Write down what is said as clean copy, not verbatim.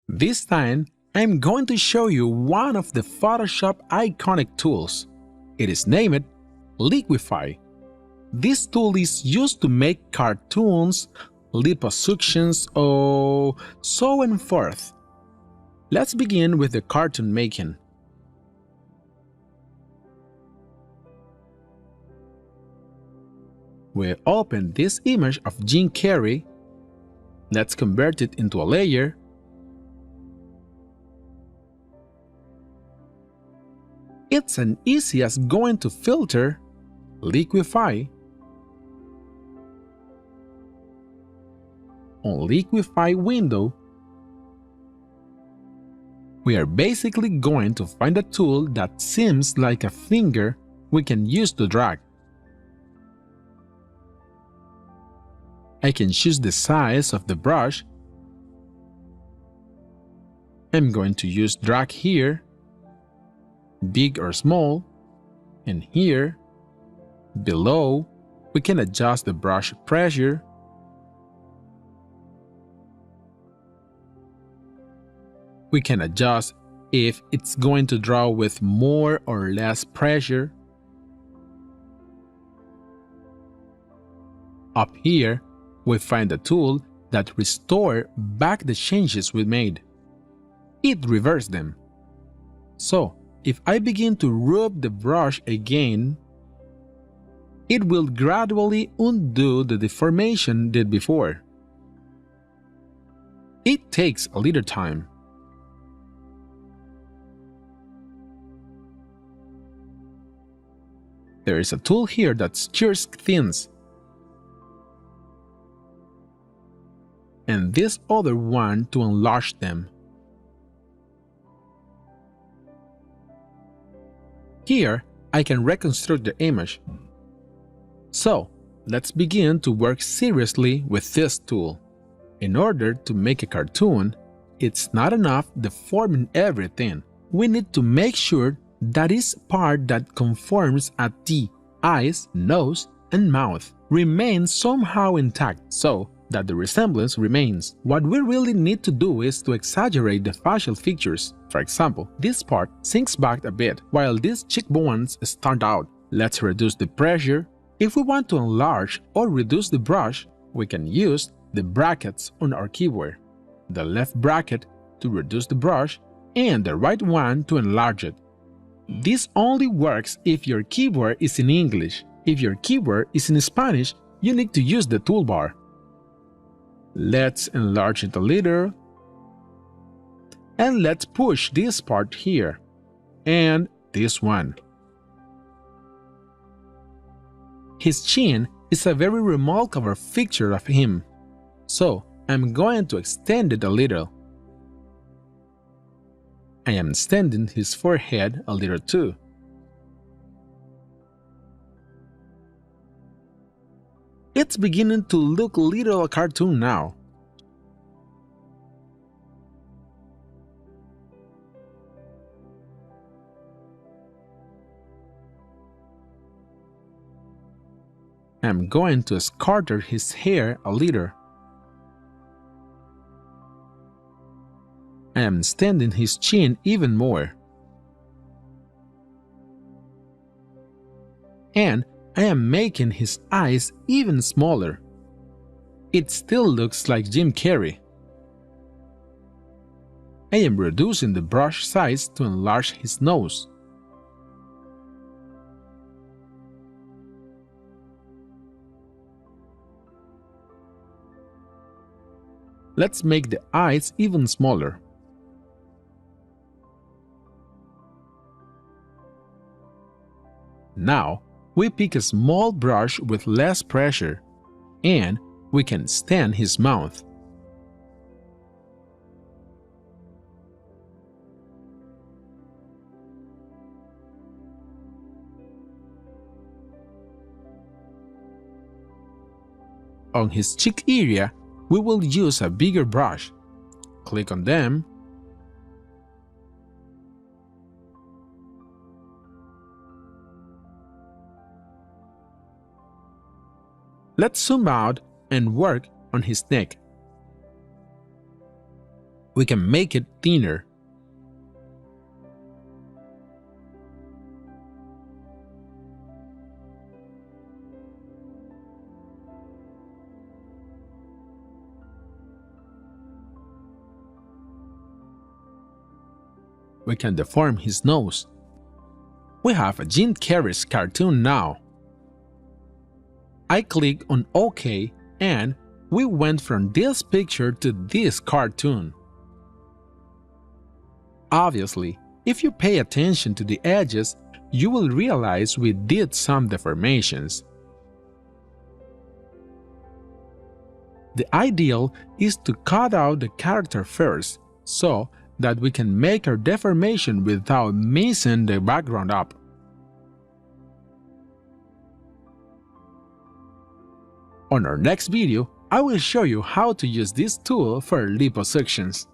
This time, I'm going to show you one of the Photoshop iconic tools. It is named LIQUIFY. This tool is used to make cartoons, liposuctions, or so and forth. Let's begin with the cartoon making. We open this image of Jim Carrey. Let's convert it into a layer. It's as easy as going to Filter, LIQUIFY. On LIQUIFY window, we are basically going to find a tool that seems like a finger we can use to drag. I can choose the size of the brush. I'm going to use drag here, big or small, and here, below, we can adjust the brush pressure. We can adjust if it's going to draw with more or less pressure. Up here, we find a tool that restores back the changes we made. It reverses them. So, if I begin to rub the brush again, it will gradually undo the deformation did before. It takes a little time. There is a tool here that skewers things, and this other one to enlarge them. Here, I can reconstruct the image. So, let's begin to work seriously with this tool. In order to make a cartoon, it's not enough deforming everything. We need to make sure that each part that conforms at the eyes, nose, and mouth remains somehow intact so that the resemblance remains. What we really need to do is to exaggerate the facial features. For example, this part sinks back a bit, while these cheekbones stand out. Let's reduce the pressure. If we want to enlarge or reduce the brush, we can use the brackets on our keyboard. The left bracket to reduce the brush, and the right one to enlarge it. This only works if your keyboard is in English. If your keyboard is in Spanish, you need to use the toolbar. Let's enlarge it a little. And let's push this part here. And this one. His chin is a very remarkable feature of him. So, I'm going to extend it a little. I am extending his forehead a little too. It's beginning to look a little a cartoon now. I'm going to scatter his hair a little. I am extending his chin even more. And I am making his eyes even smaller. It still looks like Jim Carrey. I am reducing the brush size to enlarge his nose. Let's make the eyes even smaller. Now, we pick a small brush with less pressure, and we can extend his mouth. On his cheek area, we will use a bigger brush. Click on them. Let's zoom out and work on his neck. We can make it thinner. We can deform his nose. We have a Jim Carrey's cartoon now. I click on OK and we went from this picture to this cartoon. Obviously, if you pay attention to the edges, you will realize we did some deformations. The ideal is to cut out the character first, so that we can make our deformation without messing the background up. On our next video, I will show you how to use this tool for liposuctions.